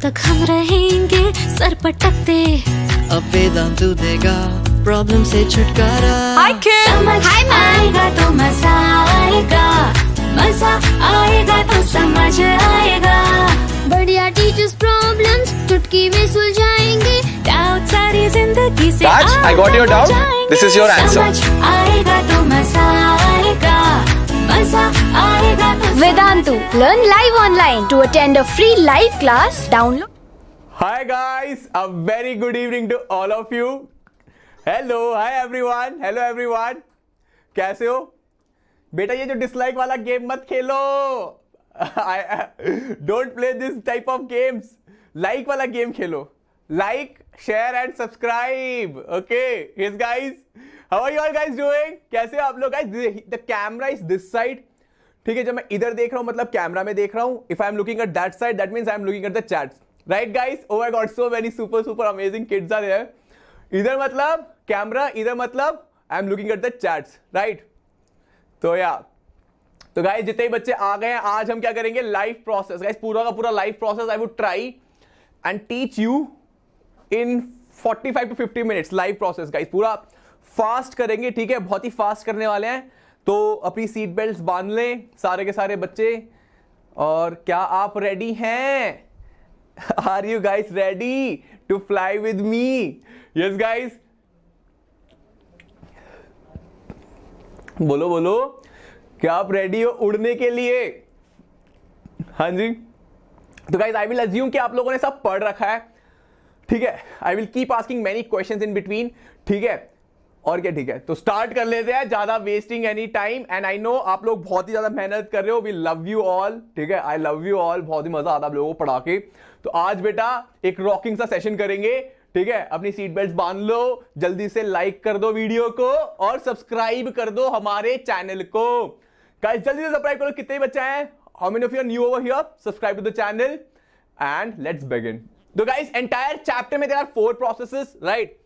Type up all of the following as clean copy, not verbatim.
तक हम रहेंगे सर पटकते। अब वेदांतु देगा प्रॉब्लम से छुटकारा। Hi kids! समझ आएगा तो मजा आएगा, मजा आएगा तो समझ आएगा। बढ़िया टीचर्स प्रॉब्लम्स चुटकी में सुलझाएंगे, डाउट सारी जिंदगी से Raj, I got your doubt. This is your answer. समझ आएगा तो मजा आएगा, मजा आएगा तो Vedantu. Learn live online. To attend a free live class, download. Hi guys, a very good evening to all of you. Hello, hi everyone. Hello everyone. कैसे हो? बेटा ये जो डिसलाइक वाला गेम मत खेलो. Don't play this type of games. Like वाला game Khelo. Like, share and subscribe. Okay, yes guys. How are you all guys doing? कैसे हो आप लोग guys? The camera is this side. ठीक है, जब मैं इधर देख रहा हूं मतलब कैमरा में देख रहा हूं. If I am looking at that side, that means I am looking at the chats. Right guys? Oh my god, so many super amazing kids are there. इधर मतलब कैमरा, इधर मतलब I am looking at the chats. Right? तो यार, तो guys जितने ही बच्चे आ गए हैं, आज हम क्या करेंगे? लाइव प्रोसेस गाइस, पूरा का पूरा live process I would try and teach you in 45 to 50 minutes. Live process guys पूरा फास्ट करेंगे, ठीक है? बहुत ही फास्ट करने वाले हैं. तो अपनी सीट बेल्ट बांध लें सारे के सारे बच्चे. और क्या आप रेडी हैं? Are you guys ready to fly with me? Yes guys, बोलो बोलो, क्या आप रेडी हो उड़ने के लिए? हाँ जी. तो गाइस आई विल अज्यूम कि आप लोगों ने सब पढ़ रखा है, ठीक है? I will keep asking many questions in between, ठीक है? और क्या, ठीक है? तो स्टार्ट कर लेते हैं, ज्यादा wasting any time. And I know आप लोग बहुत ही ज्यादा मेहनत कर रहे हो. वी लव यू ऑल, ठीक है? I love you all. बहुत ही मजा आता है आप लोगों को पढ़ा के. तो आज बेटा एक रॉकिंग सा सेशन करेंगे, ठीक है? अपनी सीट बेल्ट बांध लो, जल्दी से लाइक कर दो वीडियो को और सब्सक्राइब कर दो हमारे चैनल को. गाइस जल्दी से सब्सक्राइब करो. कितने बच्चे हैं? How many of you are new over here? Subscribe to the channel and let's begin. तो गाइस एंटायर चैप्टर में there are 4 processes, right?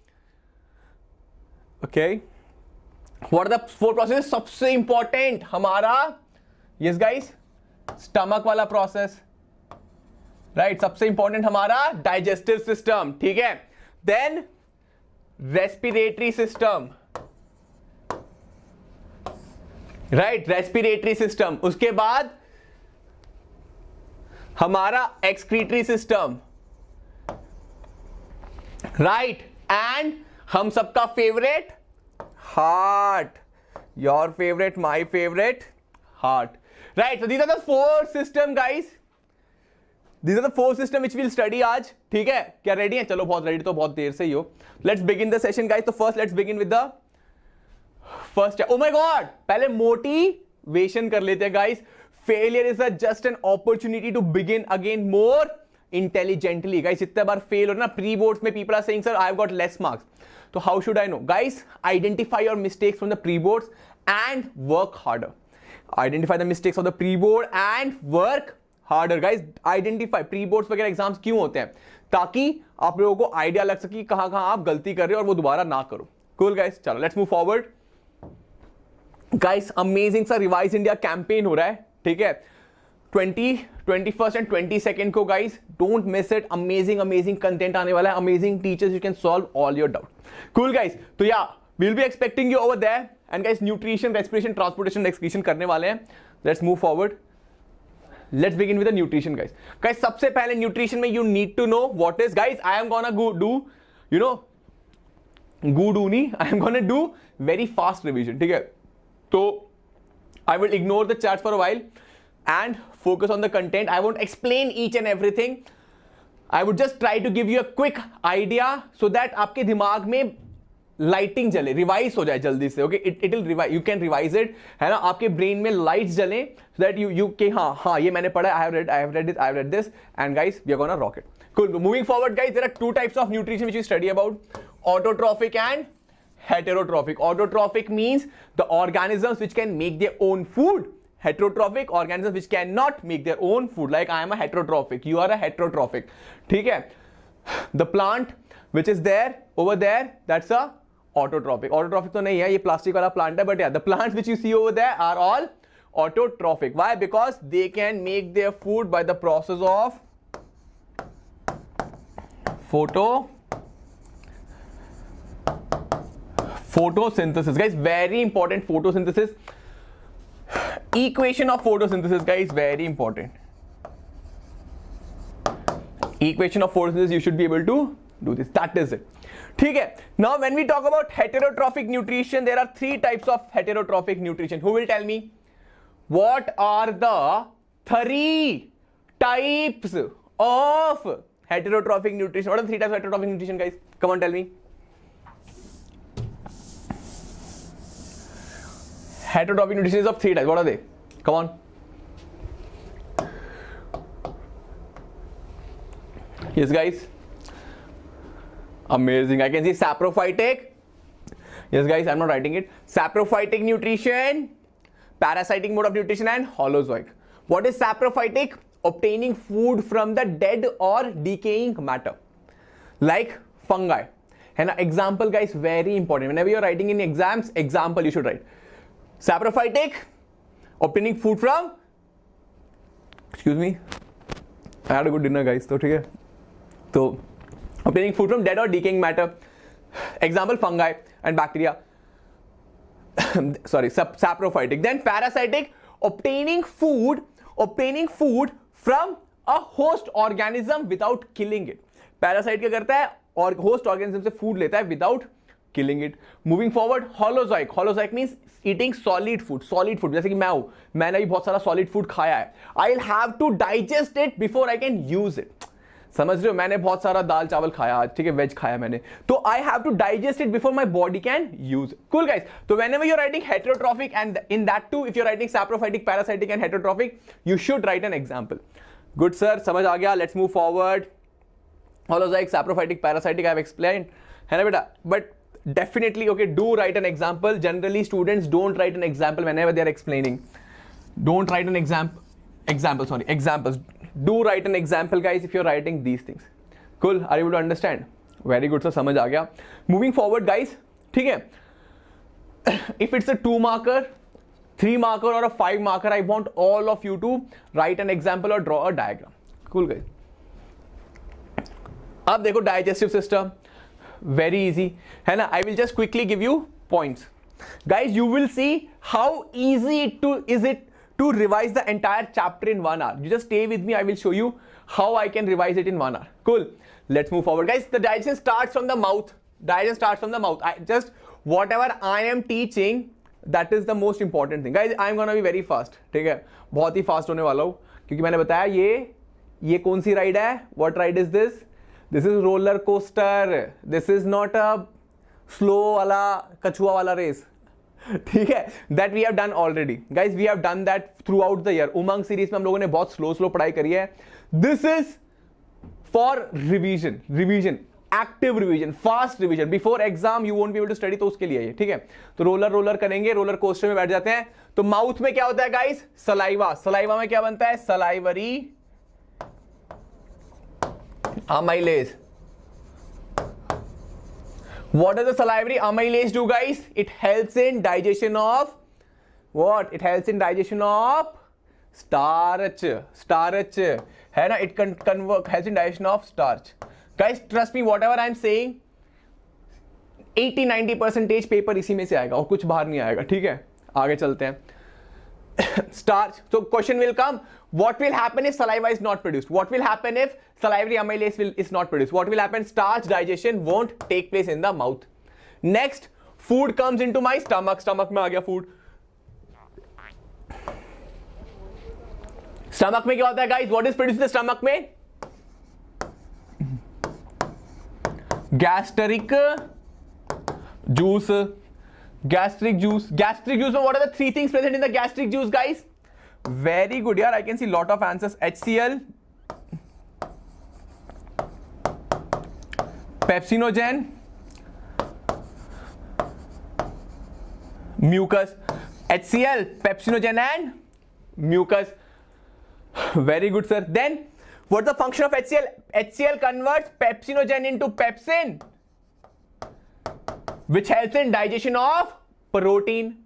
Okay, what are the 4 processes? सबसे इंपॉर्टेंट हमारा, यस गाइस, स्टमक वाला process, right? सबसे important हमारा digestive system, ठीक है? Then respiratory system, right? Respiratory system. उसके बाद हमारा एक्सक्रीटरी सिस्टम, राइट? एंड हम सबका favourite heart. Your favourite, my favourite, heart, right? So these are the 4 system guys. These are the 4 system which we'll study आज, ठीक है? क्या ready हैं? चलो बहुत रेडी तो बहुत देर से ही हो. Let's begin the session guys. तो first let's begin with the first. Oh my God, पहले मोटिवेशन कर लेते हैं guys. Failure is just an opportunity to begin again more intelligently. Guys जितने बार फेल हो ना प्री बोर्ड्स में, people are saying sir I have got less marks. So how should I know? Guys, identify your mistakes from the pre-boards and work harder. Identify the mistakes of the pre-board and work harder. Guys, identify pre-boards वगैरह exams क्यों होते हैं? ताकि आप लोगों को idea लग सके कहां कहां आप गलती कर रहे हो और वो दोबारा ना करो. Cool guys, चलो let's move forward. Guys amazing सा रिवाइज इंडिया कैंपेन हो रहा है, ठीक है? 21st एंड 22nd को guys don't miss it. Amazing content आने वाला है. Amazing teachers, you can solve all your doubt. Cool guys, तो ya will be expecting you over there. And guys nutrition, respiration, transportation, excretion करने वाले हैं. Let's move forward. Let's begin with the nutrition guys. Guys सबसे पहले nutrition में you need to know what is, guys I am gonna do, you know, I am gonna do very fast revision, ठीक है? तो I will ignore the chat for a while and focus on the content. I won't explain each and everything. I would just try to give you a quick idea so that आपके दिमाग में lighting जले, revise हो जाए जल्दी से. Okay, it will revise, you can revise it, है ना? आपके ब्रेन में लाइट्स जलें so that you के हाँ ये मैंने पढ़ा, I have read this and guys we are gonna rock it. Cool. Moving forward guys, there are 2 types of nutrition which we study about: autotrophic and heterotrophic. Autotrophic means the organisms which can make their own food. Heterotrophic organisms which cannot make their own food. Like I am a heterotrophic, you are a heterotrophic, ठीक है? The plant which is there over there, that's a autotrophic. Autotrophic तो नहीं है, ये plastic वाला plant है, but yeah, the plants which you see over there are all autotrophic. Why? Because they can make their food by the process of photosynthesis, guys, very important. Photosynthesis, equation of photosynthesis, guys, very important. Equation of photosynthesis, you should be able to do this. That is it. ठीक है. Now when we talk about heterotrophic nutrition, there are 3 types of heterotrophic nutrition. Who will tell me what are the 3 types of heterotrophic nutrition? What are the 3 types of heterotrophic nutrition, guys? Come on, tell me. Heterotrophic nutrition is of 3 types. What are they? Come on. Yes, guys. Amazing. I can see saprophytic. Yes, guys, I'm not writing it. Saprophytic nutrition, parasitic mode of nutrition, and holozoic. What is saprophytic? Obtaining food from the dead or decaying matter, like fungi. And example, guys, very important. Whenever you're writing in exams, example you should write. Saprophytic, obtaining food from, excuse me, I had a good dinner, guys, so ठीक है. So obtaining food from dead or decaying matter, example fungi and bacteria. Sorry, saprophytic. Then parasitic, obtaining food from a host organism without killing it. Parasite क्या करता है? और host organism से food लेता है without killing it. Moving forward, holozoic. Holozoic means eating solid food. Solid food, जैसे कि मैं हूं, मैंने भी बहुत सारा solid food खाया है. I'll have to digest it before I can use it. समझ रहे हो? मैंने बहुत सारा दाल चावल खाया आज, ठीक है, वेज खाया मैंने, तो I have to digest it before my body can use. Cool guys. तो whenever you're writing heterotrophic and in that too, if you're writing saprophytic, parasitic and heterotrophic, you should write an example. Good sir, समझ आ गया. Let's move forward. Holozoic, saprophytic, parasitic, I have explained, है ना बेटा? But definitely, okay, do write an example. Generally students don't write an example whenever they are explaining. Don't write an examples. Do write an example, guys, if you're writing these things. Cool. Are you able to understand? Very good, sir. समझ आ गया. Moving forward, guys. ठीक है. If it's a 2 marker, 3 marker or a 5 marker, I want all of you to write an example or draw a diagram. Cool, guys. अब देखो digestive system. Very easy. है ना? I will just quickly give you points. Guys, you will see how easy is it to revise the entire chapter in 1 hour. You just stay with me. I will show you how I can revise it in 1 hour. Cool. Let's move forward, guys. The digestion starts from the mouth. Whatever I am teaching, that is the most important thing. Guys, I am gonna be very fast. ठीक है, बहुत ही fast होने वाला हूँ, क्योंकि मैंने बताया ये कौन सी ride है? What ride is this? This is roller coaster. This is not a slow वाला कछुआ वाला race. ठीक है, that we have done already. Guys, we have done that throughout the year. Umang series में हम लोगों ने बहुत स्लो पढ़ाई करी है. This is for revision, active revision, fast revision. Before exam you won't be able to study, तो उसके लिए ये. ठीक है, तो रोलर करेंगे, रोलर कोस्टर में बैठ जाते हैं. तो माउथ में क्या होता है गाइज? सलाइवा में क्या बनता है? Salivary amylase. What does the salivary amylase do, guys? It helps in digestion of what? It helps in digestion of starch. है ना? It helps in digestion of starch. Guys, trust me, whatever I am saying, 80-90% paper इसी में से आएगा और कुछ बाहर नहीं आएगा. ठीक है, आगे चलते हैं. Starch. So question will come. What will happen if saliva is not produced? What will happen if salivary amylase is not produced? What will happen? Starch digestion won't take place in the mouth. Next, food comes into my stomach. Stomach में आ गया food. Stomach में क्या होता है guys? What is produced in the stomach में? Gastric juice. Gastric juice में what are the 3 things present in the gastric juice, guys? Very good, yaar. I can see lot of answers. HCl, pepsinogen, mucus. HCl, pepsinogen and mucus. Very good, sir. Then what's the function of HCl? HCl converts pepsinogen into pepsin, which helps in digestion of protein.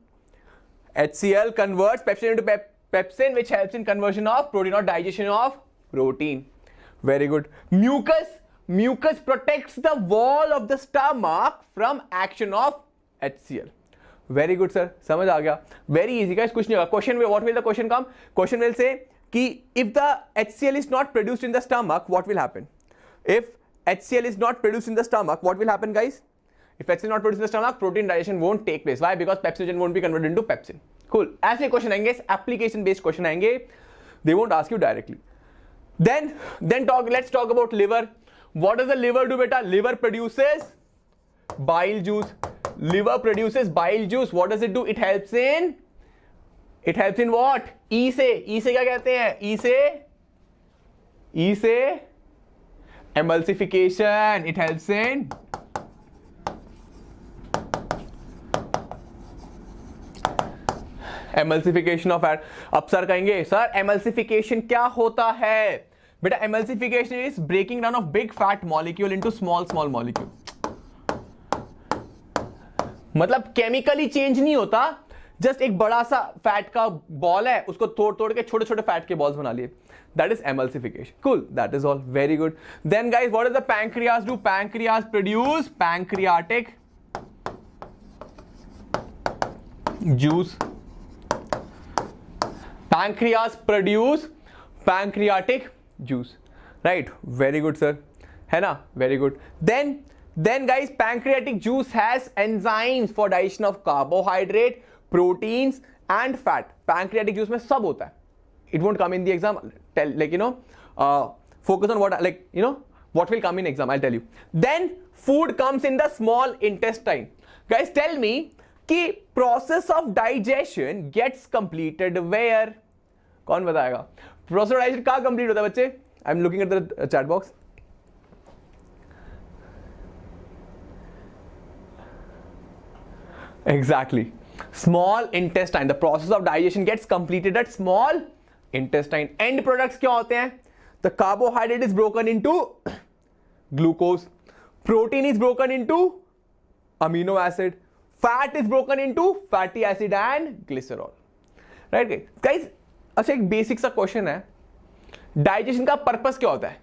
HCl converts pepsin into pepsin, which helps in conversion of protein or digestion of protein. Very good. Mucus mucus protects the wall of the stomach from action of HCl. Very good sir, समझ आ गया. Very easy guys, कुछ नहीं होगा. Question में what will the question come? Question will say कि if the HCl is not produced in the stomach, what will happen? If HCl is not produced in the stomach, what will happen guys? If HCl is not produced in the stomach, protein digestion won't take place. Why? Because pepsinogen won't be converted into pepsin. Cool. ऐसे question आएंगे, application based question आएंगे. They won't ask you directly. Then let's talk about liver. What does the liver do beta? Liver produces bile juice. Liver produces bile juice. What does it do? It helps in what? E से क्या कहते हैं? E से emulsification. It helps in emulsification of fat. अब sir कहेंगे sir emulsification क्या होता है? बेटा emulsification is breaking down of big fat molecule into small molecule. मतलब केमिकली चेंज नहीं होता, जस्ट एक बड़ा सा फैट का बॉल है, उसको तोड़ के छोटे छोटे फैट के बॉल्स बना लिए. That is emulsification. Cool. That is all. Very good. Then guys, what does the pancreas do? Pancreas produce pancreatic juice. Pancreas produce pancreatic juice. Right? Very good, sir. है ना? Very good. Then guys, pancreatic juice has enzymes for digestion of carbohydrate, proteins and fat. Pancreatic juice में सब होता है. It won't come in the exam. Focus on what will come in exam. I'll tell you. Then food comes in the small intestine. Guys, tell me कि process of digestion gets completed where? कौन बताएगा? Process of digestion कहाँ complete होता है बच्चे? I'm looking at the chat box. Exactly. Small intestine. The process of digestion gets completed at small intestine. End products क्या होते हैं? The carbohydrate is broken into glucose. Protein is broken into amino acid. Fat is broken into fatty acid and glycerol. Right guys? अच्छा एक basic सा question है, digestion का purpose क्या होता है?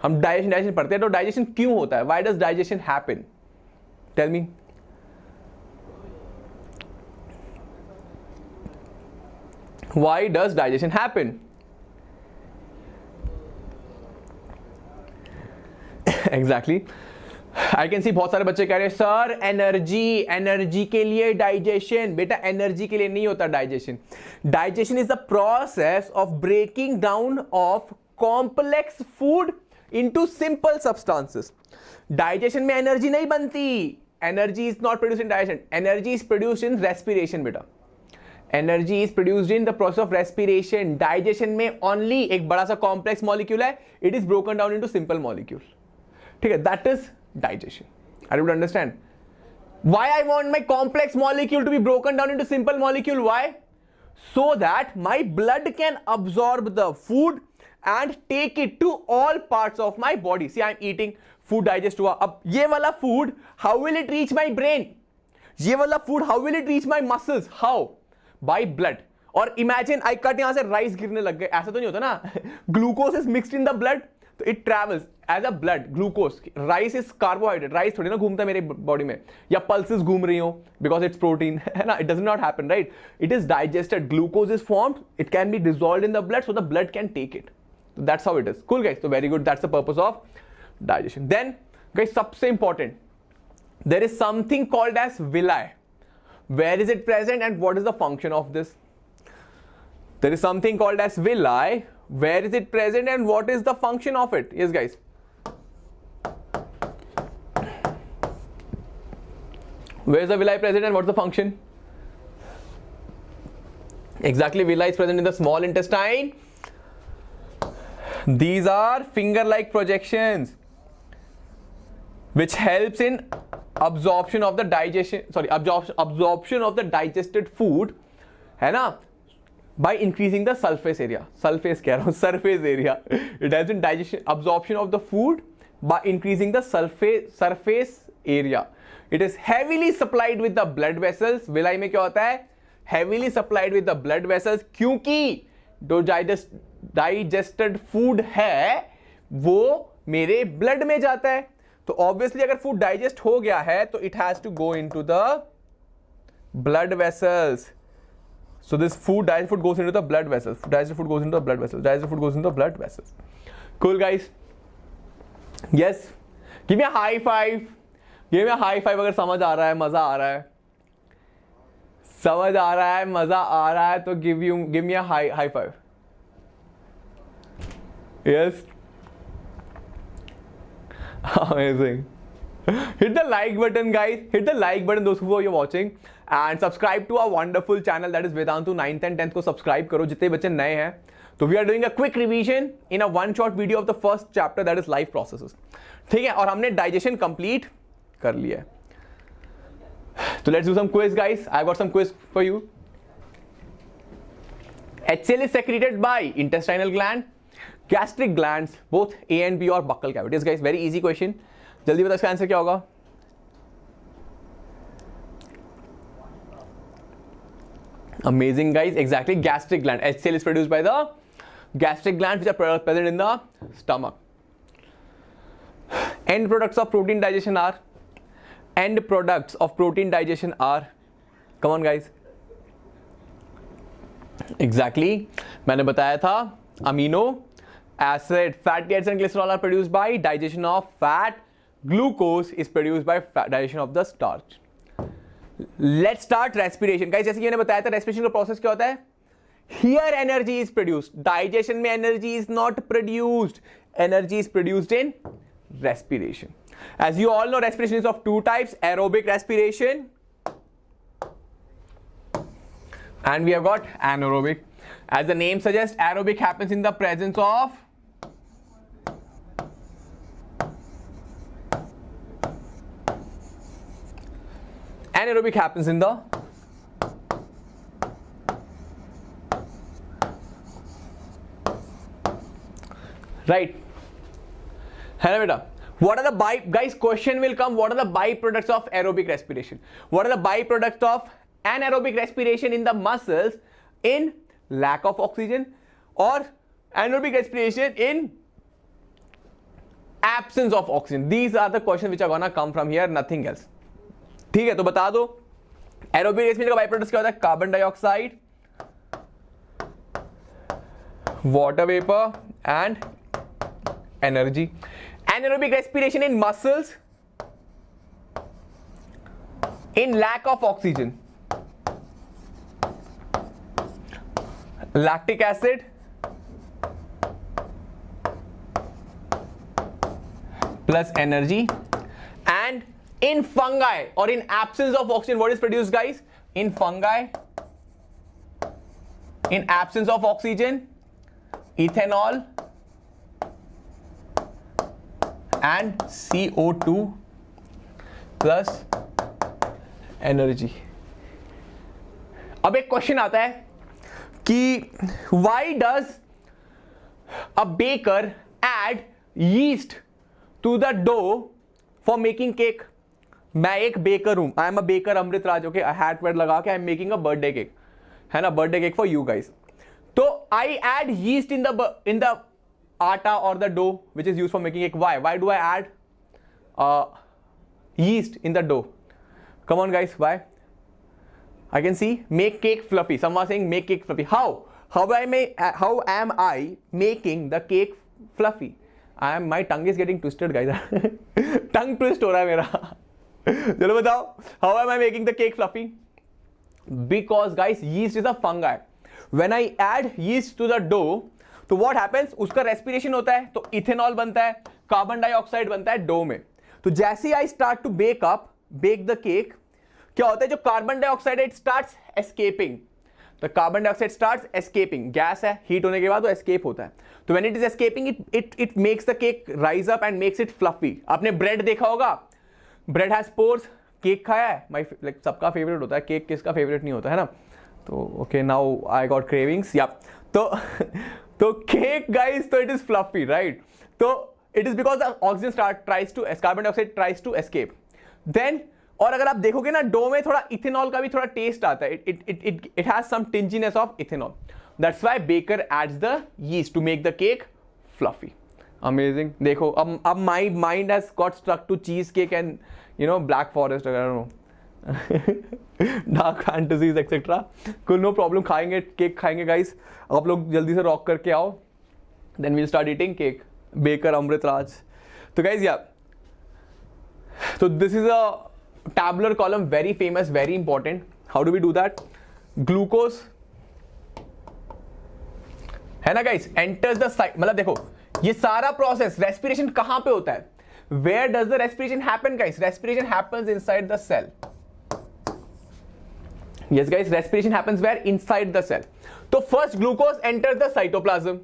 हम डाइजेशन पढ़ते हैं तो डाइजेशन क्यों होता है? Why does digestion happen? Tell me. Why does digestion happen? Exactly. I can see बहुत सारे बच्चे कह रहे हैं सर एनर्जी के लिए डाइजेशन. बेटा एनर्जी के लिए नहीं होता digestion. Digestion is the process of breaking down of complex food into simple substances. Digestion में एनर्जी नहीं बनती. Energy is not produced in digestion. Energy is produced in respiration बेटा. Energy is produced in the process of respiration. Digestion में only एक बड़ा सा complex molecule है, it is broken down into simple molecule. ठीक है, that is digestion. Are you able to understand? Why I want my complex molecule to be broken down into simple molecule? Why? So that my blood can absorb the food and take it to all parts of my body. See, I'm eating food, digest हुआ. अब ये वाला food, how will it reach my brain? ये वाला food, how will it reach my muscles? How? By blood. और imagine I cut यहाँ से rice गिरने लग गए. ऐसा तो नहीं होता ना? Glucose is mixed in the blood. तो it travels as a blood glucose. Rice is carbohydrate. Rice थोड़ी ना घूमता है मेरे बॉडी में, या पल्सेस घूम रही हो बिकॉज इट्स प्रोटीन, है ना. It does not happen, right. It is digested. Glucose is formed, it can be dissolved in the blood so the blood can take it. That's how it is. Cool guys, तो very good. That's the purpose of digestion. Then guys सबसे important, there is something called as villi. Where is it present and what is the function of this? There is something called as villi. Where is it present and what is the function of it? Yes guys, where is the villi present and what's the function? Exactly, villi is present in the small intestine. These are finger like projections which helps in absorption of the absorption of the digested food, है ना, by increasing the surface area. Surface area. It helps in digestion, absorption of the food by increasing the surface area. It is heavily supplied with the blood vessels. villi में क्या होता है? Heavily supplied with the blood vessels, क्योंकि जो digested food है वो मेरे blood में जाता है। तो ऑब्वियसली अगर फूड डाइजेस्ट हो गया है तो it has to go into the blood vessels. So this digested food goes into the blood vessels. Digested food goes into the blood vessels. Digested food goes into the blood vessels. Cool, guys. Yes. Give me a high five. Give me a high five अगर समझ आ रहा है, मजा आ रहा है, समझ आ रहा है, मजा आ रहा है तो give me a high five. Yes. Amazing. Hit the like button, guys. Hit the like button, those who are watching, and subscribe to our wonderful channel that is Vedantu 9th and 10th को subscribe करो जितने बच्चे नए हैं। तो we are doing a quick revision in a one shot video of the first chapter that is life processes। ठीक है, और हमने digestion complete कर लिया है। तो let's do some quiz, guys. I got some quiz for you. HCl is secreted by intestinal gland, gastric glands, both A and B, or buccal cavities, guys. Very easy question. जल्दी बताओ इसका answer क्या होगा? Amazing, guys. Exactly, gastric gland. HCl is produced by the gastric glands, which are present in the stomach. End products of protein digestion are. End products of protein digestion are. Come on, guys. Exactly. मैंने बताया था amino acid, fatty acids and glycerol are produced by digestion of fat. Glucose is produced by digestion of the starch. Let's start respiration, guys. जैसे कि मैंने बताया था respiration का process क्या होता है? Here energy is produced. Digestion में energy is not produced. Energy is produced in respiration. As you all know, respiration is of two types: aerobic respiration, and we have got anaerobic. As the name suggests, aerobic happens in the presence of anaerobic happens in the right. Hello, beta. What are the guys? Question will come. What are the byproducts of aerobic respiration? What are the byproducts of anaerobic respiration in the muscles in lack of oxygen, or anaerobic respiration in absence of oxygen? These are the questions which are gonna come from here, nothing else. ठीक है, तो बता दो aerobic respiration का by product क्या होता है? Carbon dioxide, water vapour and energy. Anaerobic respiration in muscles in lack of oxygen, lactic acid plus energy. And in fungi or in absence of oxygen, what is produced, guys? In fungi, in absence of oxygen, ethanol and CO2 plus energy. अब एक question आता है कि why does a baker add yeast to the dough for making cake? मैं एक baker हूं, I am a baker Amrit Raj. Okay, hat wait लगा के I am making a birthday cake, है ना, birthday cake for you guys. तो I add yeast in the atta और the dough which is used for making cake. Why do I add yeast in the dough? Come on, guys, why? I can see make cake fluffy. Some are saying make cake fluffy. How am I making the cake fluffy? My tongue is getting twisted, guys. Tongue twist हो रहा है मेरा. चलो बताओ, how am I making the cake fluffy? Because, guys, yeast is a fungi. When I add yeast to the dough, तो what happens? उसका respiration होता है, तो इथेनॉल बनता है, कार्बन डाइऑक्साइड बनता है डो में. तो जैसे ही I start to bake the cake, क्या होता है? जो कार्बन डाइऑक्साइड है, it starts escaping. तो carbon dioxide starts escaping. Gas है, हीट होने के बाद वो एस्केप होता है. तो when it is escaping, it makes the cake rise up and makes it fluffy. आपने ब्रेड देखा होगा, ब्रेड हैज पोर्स. केक खाया है, माय लाइक सबका फेवरेट होता है केक, किसका फेवरेट नहीं होता है ना. तो okay, now I got cravings. या तो केक गाइस, तो इट इज फ्लफी, राइट. तो it is because the oxygen tries to, carbon dioxide tries to escape. Then, और अगर आप देखोगे ना, डो में थोड़ा इथेनॉल का भी थोड़ा टेस्ट आता है. It has some tanginess of ethanol. That's why baker adds the yeast to make the cake fluffy. Amazing. देखो अब my mind has got struck to cheese cake and black forest, I don't know, dark fantasies etcetera. Cool no problem, खाएंगे cake खाएंगे guys. आप लोग जल्दी से rock करके आओ, then we'll start eating cake. Baker Amrit Raj. तो गाइस या तो this is a tabular column, very famous, very important. How do we do that? Glucose है ना गाइस, एंटर्स द साइट. मतलब देखो ये सारा प्रोसेस रेस्पिरेशन कहां पे होता है? Where does the respiration happen guys? Respiration happens inside the cell. Yes guys, respiration happens where? Inside the cell. So first glucose enters the cytoplasm.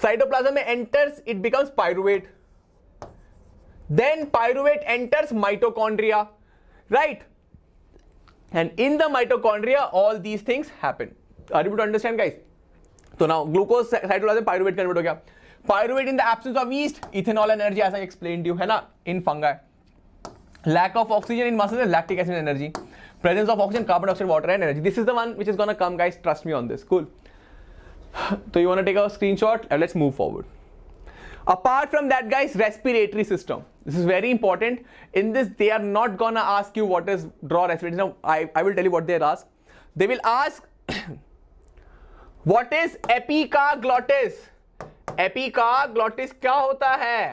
Cytoplasm में enters, it becomes pyruvate. Then pyruvate enters mitochondria, right? And in the mitochondria, all these things happen. Are you able to understand guys? So now glucose cytoplasm pyruvate convert हो गया. Pyruvate in the absence of yeast, ethanol energy as I explained to you, है ना? In fungi. Lack of oxygen in muscles, lactic acid energy. Presence of oxygen, carbon dioxide, water and energy. This is the one which is gonna come guys, trust me on this. Cool. So you wanna take a screenshot and let's move forward. Apart from that guys, respiratory system. This is very important. In this they are not gonna ask you what is draw respiratory. Now I will tell you what they ask. They will ask what is epicarglottis. Epicarglottis क्या होता है?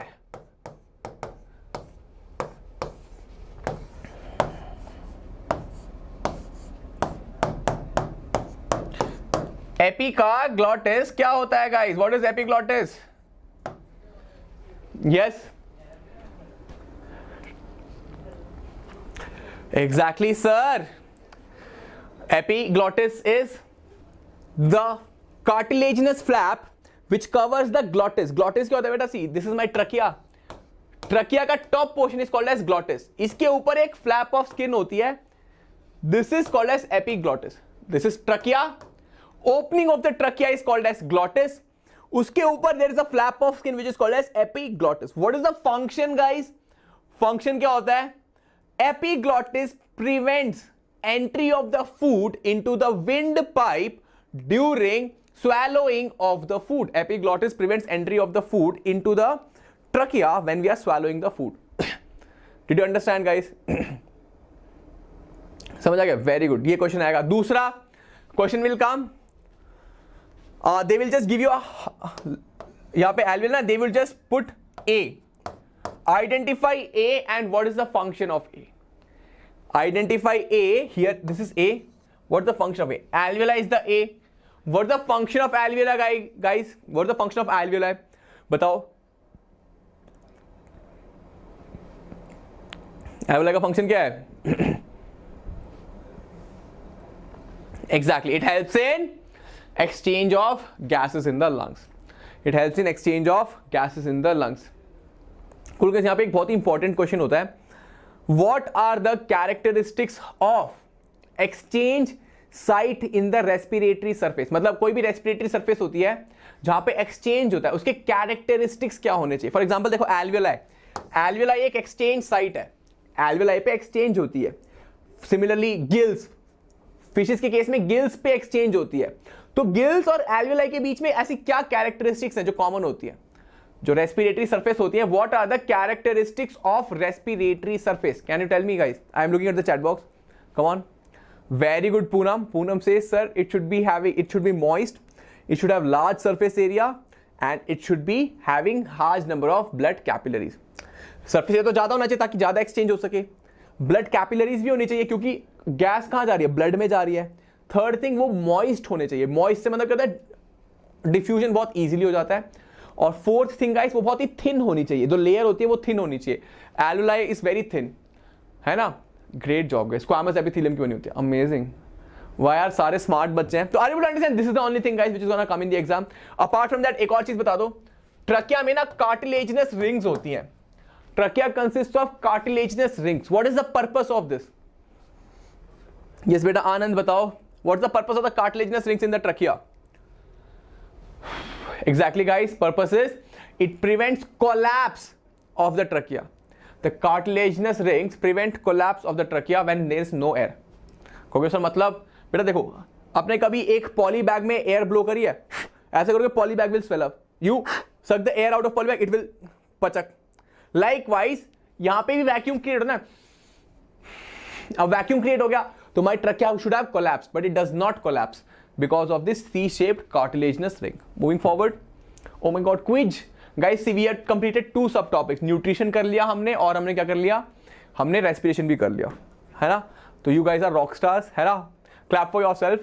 एपिकारग्लॉटिस क्या होता है guys? What is epiglottis? Yes exactly sir. Epiglottis is the cartilaginous flap which covers the glottis. Glottis क्या होता है बेटा? See this is my trachea. Trachea का top portion is called as glottis. इसके ऊपर एक फ्लैप ऑफ स्किन होती है. This is called as epiglottis. This is trachea. Opening of the trachea is called as glottis. उसके ऊपर there is a flap of skin which is called as epiglottis. What is the function guys? Function क्या होता है? Epiglottis prevents entry of the food into the windpipe during swallowing of the food. Epiglottis prevents entry of the food into the trachea when we are swallowing the food. Did you understand guys? समझ आ गया? Very good. ये question आएगा. दूसरा question will come. They will just give you a यहाँ पे alveolar, they will just put A. Identify A and what is the function of A. Identify A. Here this is A. What's the function of A? Alveoli is the A. What's the function of alveoli guys? What's the function of alveoli? बताओ. alveoli का function क्या है? Exactly, it helps in exchange of gases in the lungs. It helps in exchange of gases in the lungs. कुल यहाँ पे एक बहुत ही important question होता है. What are the characteristics of exchange site in the respiratory surface? मतलब कोई भी respiratory surface होती है जहां पे exchange होता है, उसके characteristics क्या होने चाहिए? For example देखो alveoli. Alveoli एक exchange site है. Alveoli पे exchange होती है. Similarly gills. फिशेस के केस में गिल्स पे एक्सचेंज होती है. तो गिल्स और एल्वेलाई के बीच में ऐसी क्या कैरेक्टरिस्टिक्स हैं जो कॉमन होती है, जो रेस्पिरेटरी सरफेस होती है? What are the characteristics of respiratory surface? Can you tell me guys? I am looking at the chat box. Come on. Very good Poonam. Poonam से sir it should be moist, it should have large surface area and it should be having large number of blood capillaries. Surface area तो ज्यादा होना चाहिए ताकि ज्यादा exchange हो सके. Blood capillaries भी होनी चाहिए क्योंकि गैस कहां जा रही है? ब्लड में जा रही है. थर्ड थिंग वो मॉइस्ट होने चाहिए. मॉइस्ट से मतलब कहता है डिफ्यूजन बहुत इजीली हो जाता है. और फोर्थ थिंग गाइस वो बहुत ही थिन होनी चाहिए. जो लेयर होती है वो थिन होनी चाहिए. एल्वेलाई इज वेरी थिन, है ना? Great job guys. Squamous epithelium की बनी होती है. अमेजिंग. वाह यार सारे स्मार्ट बच्चे हैं. तो are you able to understand? This is the only thing guys which is gonna come in the exam. Apart from that एक और चीज बता दो. ट्रकिया में ना कार्टिलेजिनस रिंग्स होती हैं. Trachea consist of cartilaginous rings. What is the purpose of this? Yes बेटा आनंद बताओ. What is the purpose of the cartilaginous rings in the trachea? Exactly guys, purpose is it prevents collapse of the trachea. The cartilaginous rings prevent collapse of the trachea when there is no air. क्योंकि sir मतलब बेटा देखो, आपने कभी एक poly bag में air blow करी है? ऐसे करके poly bag will swell up. suck the air out of poly bag, it will pachak. Likewise यहां पे भी वैक्यूम क्रिएट होना, अब वैक्यूम क्रिएट हो गया तो my truck should have collapsed, but it does not collapse because of this C-shaped cartilaginous ring. Moving forward, oh my god, quiz guys, see we had completed 2 subtopics. Nutrition कर लिया हमने, और हमने क्या कर लिया, हमने रेस्पिरेशन भी कर लिया, है ना. तो you guys are rock stars, है ना. Clap for yourself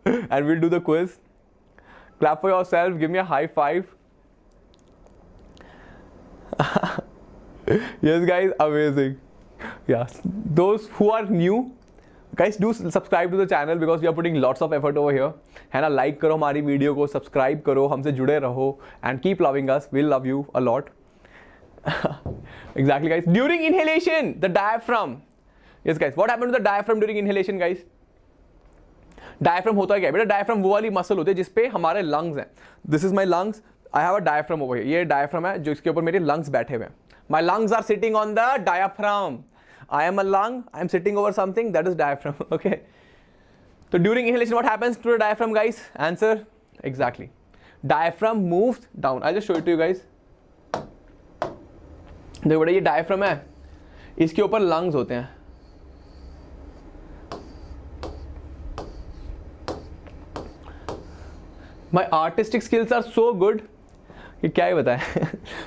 and we'll do the quiz. Clap for yourself, give me a high five. Yes guys, amazing. Yeah, those who are new guys, do subscribe to the channel because we are putting lots of effort over here, है ना. Like करो हमारी video को, subscribe करो, हमसे जुड़े रहो and keep loving us, we'll love you a lot. Exactly guys. During inhalation, the diaphragm, yes guys, what happened to the diaphragm during inhalation guys? Diaphragm होता है क्या बेटा, डायफ्राम वो वाली मसल होती है जिसपे हमारे लंग्स हैं. This is my lungs, I have a diaphragm over here. ये डायफ्राम है जो इसके ऊपर मेरे लंग्स बैठे हुए हैं. My lungs are sitting on the diaphragm. I am a lung, I am sitting over something, that is diaphragm. Okay, तो during inhalation what happens to the diaphragm guys? Answer exactly, diaphragm moves down. I just show it to you guys. देखो बेटा, ये diaphragm है, इसके ऊपर lungs होते हैं. My artistic skills are so good कि क्या ही बताएं.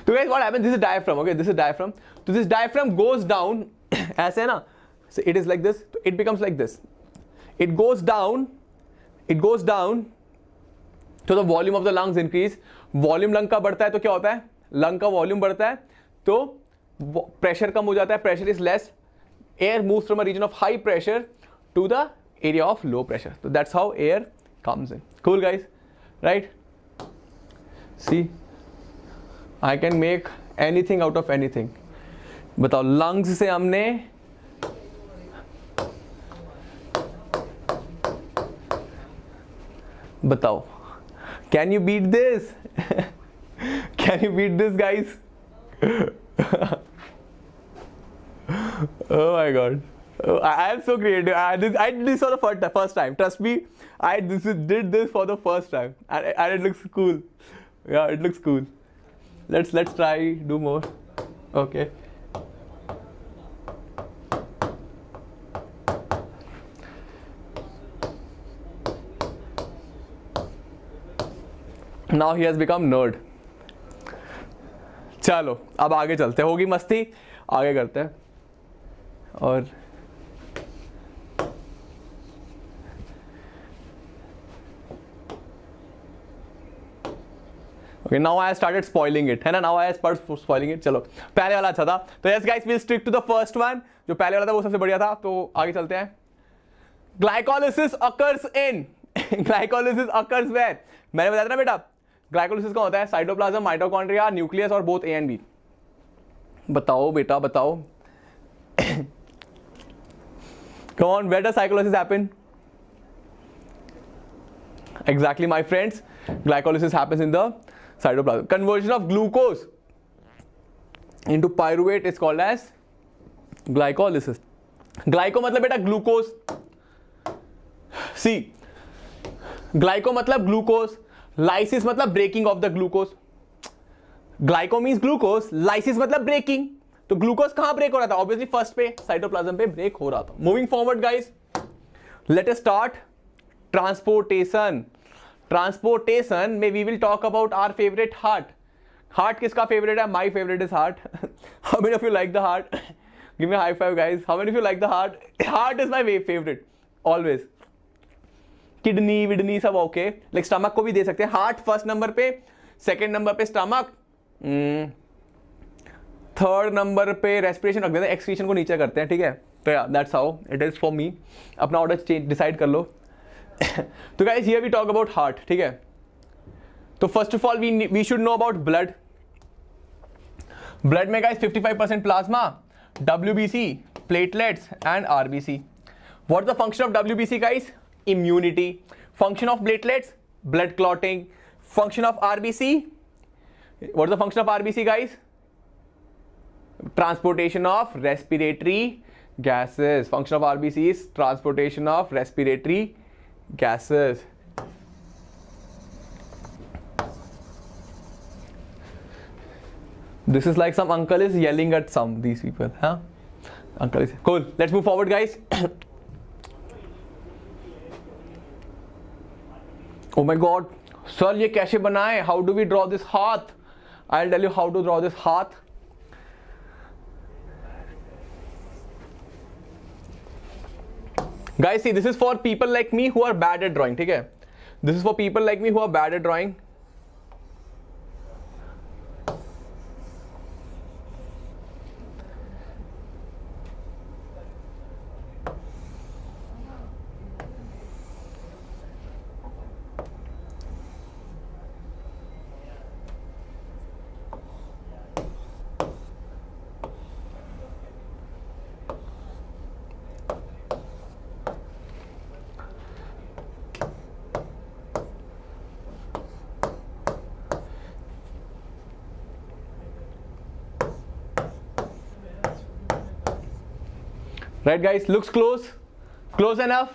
तो guys what happens, this is diaphragm, okay, this is diaphragm. So this diaphragm goes down ऐसे है ना, so it is like this, so it becomes like this. It goes down तो the volume of the lungs increase. Volume lung का बढ़ता है तो क्या होता है, lung का volume बढ़ता है तो pressure कम हो जाता है, pressure is less, air moves from a region of high pressure to the area of low pressure. So that's how air comes in. Cool guys, right? See, I can make anything out of anything. बताओ, lungs से हमने बताओ, can you beat this? Can you beat this guys? Oh my god, oh, I am so creative. I did this for the first time. Trust me, I did this for the first time, and it looks cool. Yeah, it looks cool. Let's try do more. Okay. Now he has become nerd. चलो अब आगे चलते हैं, होगी मस्ती, आगे करते हैं. और okay, now I started spoiling it, है ना. Now I started spoiling it. चलो, पहले वाला अच्छा था. तो yes guys, we'll stick to the first one. जो पहले वाला था वो सबसे बढ़िया था. तो आगे चलते हैं. Glycolysis occurs in glycolysis occurs where? मैंने बताया था ना बेटा, ग्लाइकोलिसिस का होता है साइटोप्लाज्म, माइटोकॉन्ड्रिया, न्यूक्लियस और बोथ ए एंड बी. बताओ बेटा बताओ. Come on, where does glycolysis happen? Exactly, my friends. Glycolysis happens in the cytoplasm. Conversion of glucose into pyruvate is called as glycolysis. Glyco मतलब बेटा glucose. See, glyco मतलब glucose, lysis मतलब breaking of the glucose. Glyco means glucose, lysis मतलब breaking. तो glucose कहां break हो रहा था? ऑब्वियसली फर्स्ट पे साइटोप्लाज्म पे ब्रेक हो रहा था. Moving forward guys, let us start transportation. Transportation में we will talk about our favourite heart. Heart किसका फेवरेट है? My favourite is heart. How many of you like the heart? Give me high five guys. How many of you like the heart? Heart is my favourite always. Kidney विडनी सब okay, like stomach को भी दे सकते हैं. Heart first number पे, second number पे stomach, third number पे respiration रख देते हैं, एक्सक्रीशन को नीचे करते हैं. ठीक है, तो या that's how it is for me. अपना ऑर्डर डिसाइड कर लो. तो guys here we talk about heart. ठीक है, तो first of all we should know about blood. Blood में guys 55% plasma, WBC, platelets and RBC. What is the function of WBC guys? Immunity. Function of platelets, blood clotting. Function of RBC, what is the function of RBC guys? Transportation of respiratory gases. Function of RBC is transportation of respiratory gases. This is like some uncle is yelling at these people, huh? Uncle is cool. Let's move forward, guys. Oh my God, sir, ये कैसे बनाए? How do we draw this heart? I'll tell you how to draw this heart. Guys, see, this is for people like me who are bad at drawing. ठीक है? This is for people like me who are bad at drawing. Right, guys, looks close enough.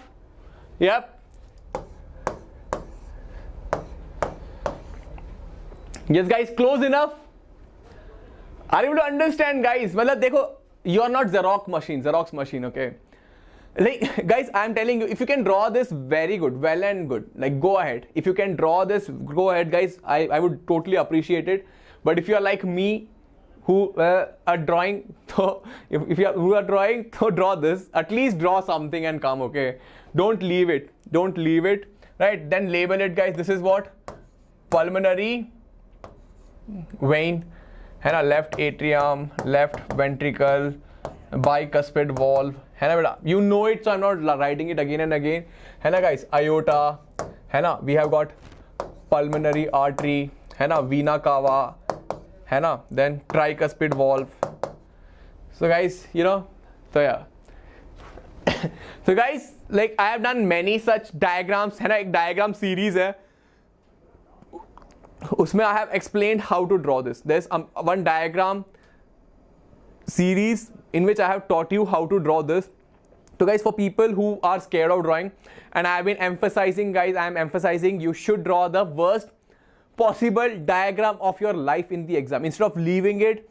Yep. Yes, guys, close enough. Are you able to understand, guys? मतलब देखो, you are not Xerox machine, okay? Like, guys, I'm telling you, if you can draw this, very good, well and good. Like, go ahead. If you can draw this, go ahead, guys. I would totally appreciate it. But if you are like me, who are drawing, so if you are who are drawing, so draw this. At least draw something and come, okay? Don't leave it. Right? Then label it, guys. This is what? Pulmonary vein. है ना, left atrium, left ventricle, bicuspid valve, है ना बेटा? You know it, so I'm not writing it again and again. है ना, guys? Aorta, है ना? We have got pulmonary artery, है ना? Vena cava, है ना? Then tricuspid valve. So guys, you know, so yeah. So guys, like I have done many such diagrams, है ना? एक diagram series है. उसमें I have explained how to draw this. There's one diagram series in which I have taught you how to draw this. So guys, for people who are scared of drawing, and I have been emphasizing, guys, I am emphasizing you should draw the worst possible diagram of your life in the exam. Instead of leaving it,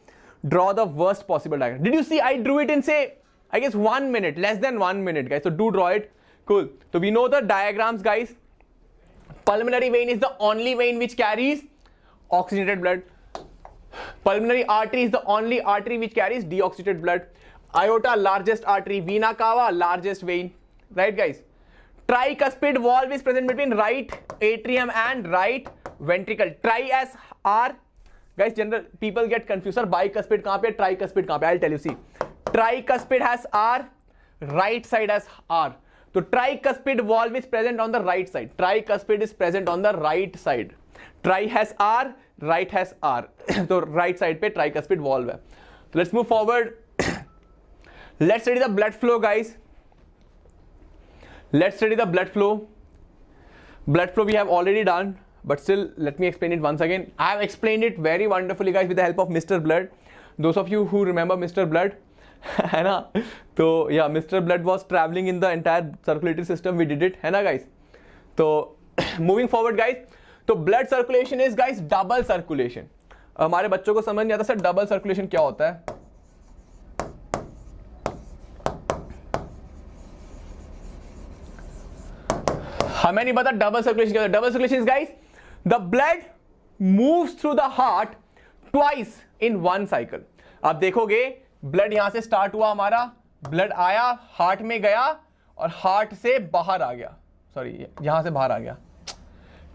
draw the worst possible diagram. Did you see I drew it in, say, I guess 1 minute, less than 1 minute, guys. So do draw it. Cool. So we know the diagrams, guys. Pulmonary vein is the only vein which carries oxygenated blood. Pulmonary artery is the only artery which carries deoxygenated blood. Aorta, largest artery. Vena cava, largest vein. Right, guys? Tricuspid valve is present between right atrium and right ventricle. Tri as R. Guys, general people get confused. Sir, bicuspid kahan pe, tricuspid kahan pe? I'll tell you. See, tricuspid has R, right side has R. So tricuspid valve is present on the right side. Tricuspid is present on the right side. Tri has R, right has R. So right side pe tricuspid valve hai. So let's move forward. Let's study the blood flow, guys. Let's study the blood flow. Blood flow we have already done, but still let me explain it once again. I have explained it very wonderfully, guys, with the help of Mr. Blood. Those of you who remember Mr. Blood, है ना? तो yeah, Mr. Blood was traveling in the entire circulatory system. We did it, है ना, guys? तो moving forward, guys. तो blood circulation is, guys, double circulation. हमारे बच्चों को समझ नहीं आता सर double circulation क्या होता है? हमें नहीं पता double circulation क्या होता है. Double circulation is, guys, the blood moves through the heart twice in one cycle. आप देखोगे ब्लड यहां से स्टार्ट हुआ, हमारा ब्लड आया, हार्ट में गया और हार्ट से बाहर आ गया. सॉरी, यहां से बाहर आ गया.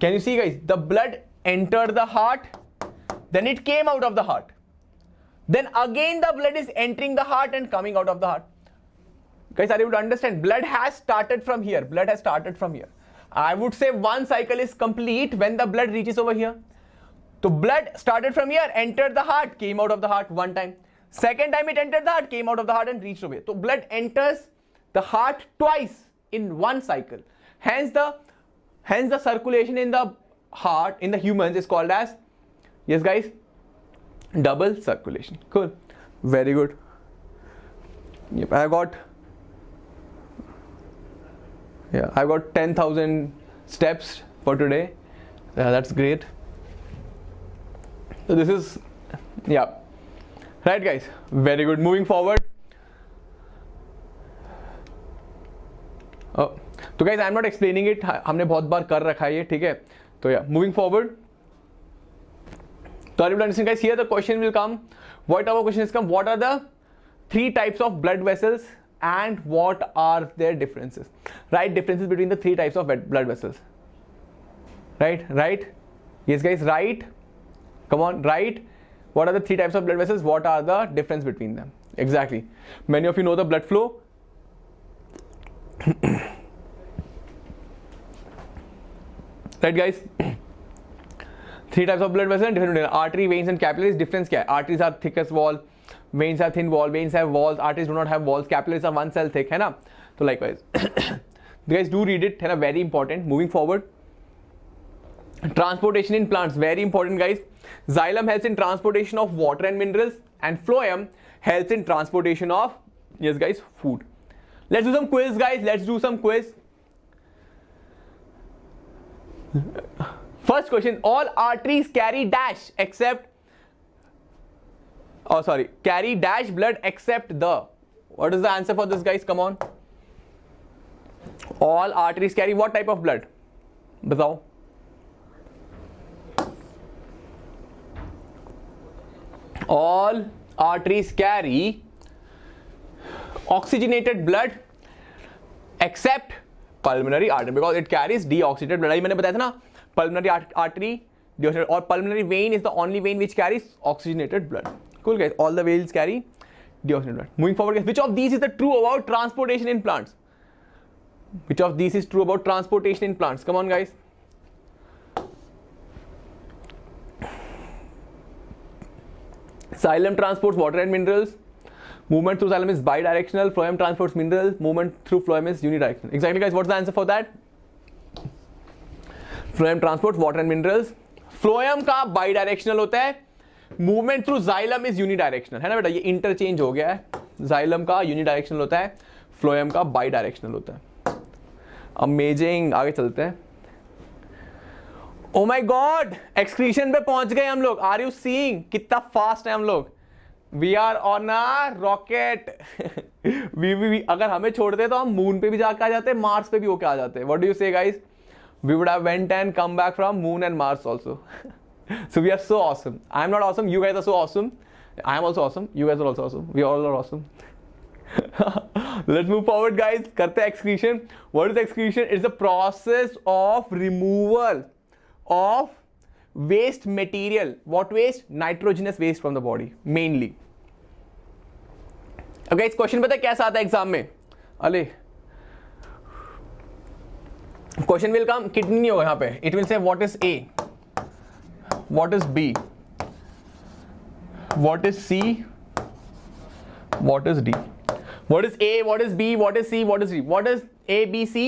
Can you see, guys? The blood entered the heart, then it came out of the heart, then again the blood is entering the heart and coming out of the heart. Guys, are you able to understand? Blood has started from here. Blood has started from here. I would say one cycle is complete when the blood reaches over here. So blood started from here, entered the heart, came out of the heart one time. Second time it entered the heart, came out of the heart and reached over here. So blood enters the heart twice in one cycle. Hence the circulation in the heart, in the humans, is called as, yes guys, double circulation. Cool. Very good. Yep, I got 10,000 steps for today. That's great. So this is, yeah. Right guys, very good. Moving forward. तो guys, I am not explaining it. हमने बहुत बार कर रखा है ये, ठीक है? तो yeah, moving forward. So understand guys, here the question will come. What our question is come? What are the 3 types of blood vessels and what are their differences? Right, differences between the 3 types of blood vessels. Right. Yes guys, right. Come on, right. What are the 3 types of blood vessels? What are the difference between them? Exactly. Many of you know the blood flow. Right guys. 3 types of blood vessels and different artery, veins and capillaries. Difference क्या है? Arteries are thickest wall, veins are thin wall, veins have walls, arteries do not have walls, capillaries are 1 cell thick, है ना? तो likewise. Guys, do read it, है ना? Very important. Moving forward. Transportation in plants, very important guys. Xylem helps in transportation of water and minerals, and phloem helps in transportation of, yes guys, food. Let's do some quiz guys, let's do some quiz. First question, all arteries carry dash except, carry dash blood except the, what is the answer for this guys, come on. All arteries carry what type of blood? बताओ. All arteries carry oxygenated blood except pulmonary artery because it carries deoxygenated blood. मैंने बताया था ना, pulmonary artery deoxygenated, or pulmonary vein is the only vein which carries oxygenated blood. Cool guys, all the veins carry deoxygenated blood. Moving forward guys, which of these is the true about transportation in plants? Which of these is true about transportation in plants? Come on guys. Xylem transports water and minerals. Movement through xylem is bidirectional. Phloem transports minerals. Movement through phloem is unidirectional. Exactly guys, what's the answer for that? Phloem transports water and minerals. Phloem का bidirectional होता है. Movement through xylem is unidirectional. है ना बेटा, ये interchange हो गया है. Xylem का unidirectional होता है. Phloem का bidirectional होता है. Amazing. आगे चलते हैं. Oh my God, excretion पे पहुंच गए हम लोग. Are you seeing कितना fast है हम लोग? We are on a rocket. अगर हमें छोड़ते तो हम मून पे भी जाकर आ जाते, मार्स पे भी होके आ जाते. What do you say guys? We would have went and come back from moon and Mars also. So we are so awesome. I am not awesome. You guys are so awesome. I am also awesome. You guys are also awesome. We all are awesome. Let's move forward guys. करते हैं excretion. What is excretion? It's the process of removal of waste material. What waste? Nitrogenous waste from the body mainly. Okay, इस question पता है कैसा आता है exam में? अले क्वेश्चन विल कम, किडनी नहीं होगा यहाँ पे. It will say what is A, what is B, what is C, what is D. What is A, what is B, what is C, what is D? What is A, B, C,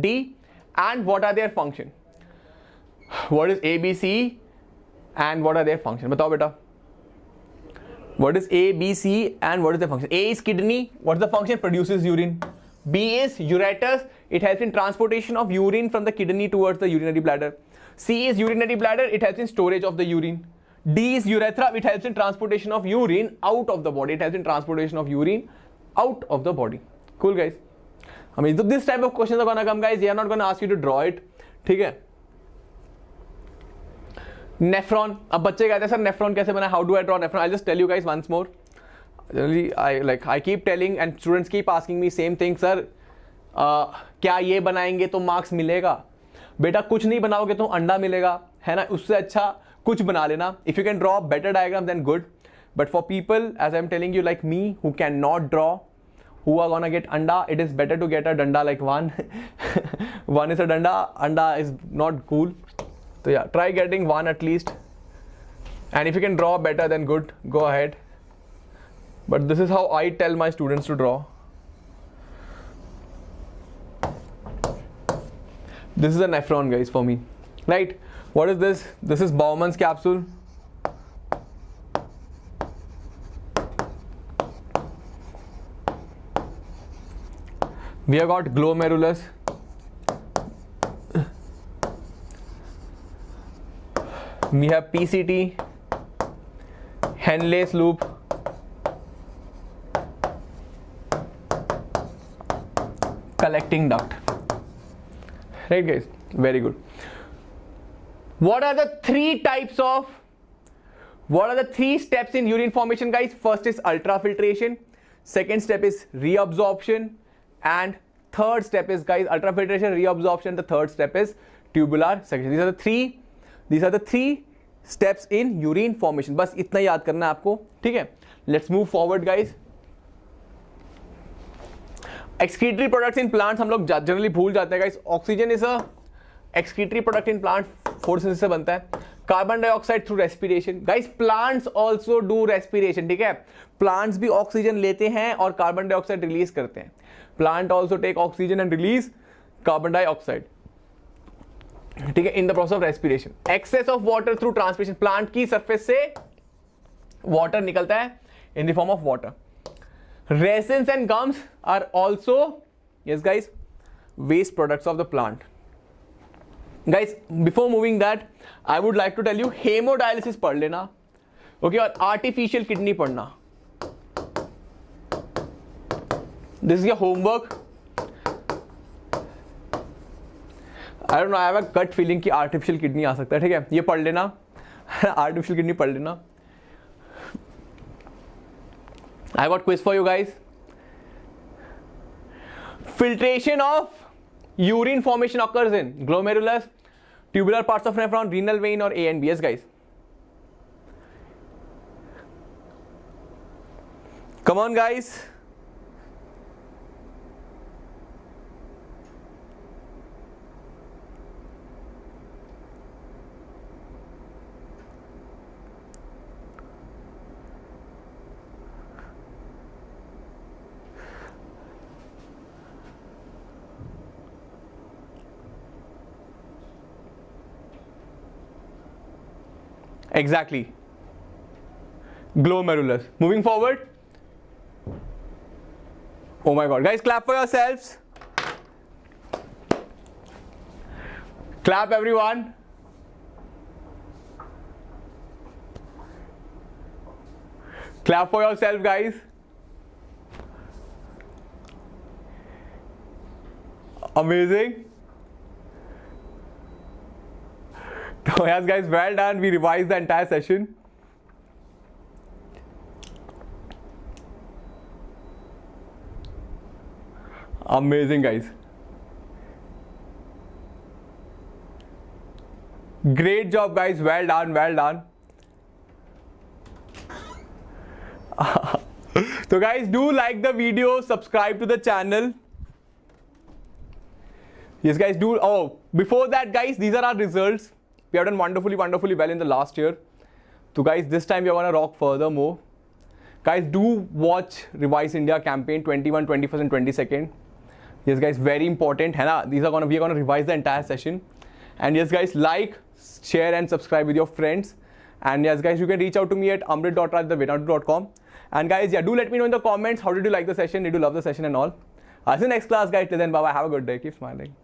D, and what are their function? What is A, B, C, and what are their function? बताओ बेटा. What is A, B, C, and what is the function? A is kidney. What is the function? Produces urine. B is ureter. It helps in transportation of urine from the kidney towards the urinary bladder. C is urinary bladder. It helps in storage of the urine. D is urethra. It helps in transportation of urine out of the body. It helps in transportation of urine out of the body. Cool guys. I mean, this type of questions are gonna come guys. They are not gonna ask you to draw it. ठीक है. Nephron. अब बच्चे कहते हैं sir nephron कैसे बना? How do I draw nephron? I'll just tell you guys once more. Generally, I keep telling and students keep asking me same thing. Sir, क्या ये बनाएंगे तो मार्क्स मिलेगा? बेटा कुछ नहीं बनाओगे तो अंडा मिलेगा, है ना? उससे अच्छा कुछ बना लेना. If you can draw better diagram then good. But for people, as I'm telling you, like me, who cannot draw, who are gonna get anda, it is better to get a danda like one. One is a danda. Anda is not cool. So yeah, try getting one at least. And if you can draw better, then good. Go ahead. But this is how I tell my students to draw. This is a nephron, guys, for me. Right? What is this? This is Bowman's capsule. We have got glomerulus. We have PCT, Henle's loop, collecting duct. Right guys, very good. What are the three steps in urine formation guys? First is ultrafiltration, second step is reabsorption, and third step is guys ultrafiltration, reabsorption, the third step is tubular secretion. These are the three steps in urine formation. बस इतना याद करना है आपको, ठीक है? Let's move forward guys. Excretory products in plants हम लोग जनरली भूल जाते हैं guys. Oxygen is a excretory product in plant, photosynthesis से बनता है. Carbon dioxide through respiration. Guys plants also do respiration, ठीक है? प्लांट्स भी ऑक्सीजन लेते हैं और कार्बन डाइऑक्साइड रिलीज करते हैं. Plant also take oxygen and release carbon dioxide, ठीक है, in the process of respiration. Excess of water through transpiration. Plant की सरफेस से वाटर निकलता है in the form of water. Resins and gums are also, yes guys, waste products of the plant. Guys, before moving that, I would like to tell you hemodialysis पढ़ लेना, okay, और artificial kidney पढ़ना. This is your homework. I don't know, I have a gut feeling कि artificial kidney आ सकता है, ठीक है? ये पढ़ लेना. artificial kidney पढ़ लेना. I got quiz for you guys. Filtration of urine formation occurs in glomerulus, tubular parts of nephron, renal vein or A and B. Yes guys, come on guys. Exactly, glomerulus. Moving forward. Oh my god guys, clap for yourselves. Clap everyone. Clap for yourself guys. Amazing. So yes guys, well done. We revised the entire session. Amazing guys. Great job guys, well done, well done. So guys, do like the video, subscribe to the channel. Yes guys, do. Oh, before that guys, these are our results. We have done wonderfully well in the last year. So guys, this time we are going to rock furthermore. Guys, do watch Revise India campaign 21, 21st and 22nd. Yes guys, very important, है ना? We are going to revise the entire session. And yes guys, like, share and subscribe with your friends. And yes guys, you can reach out to me at amrit.raj@vedanta.com. And guys, yeah, do let me know in the comments how did you like the session, did you love the session and all. See you next class guys. Till then, bye bye, have a good day, keep smiling.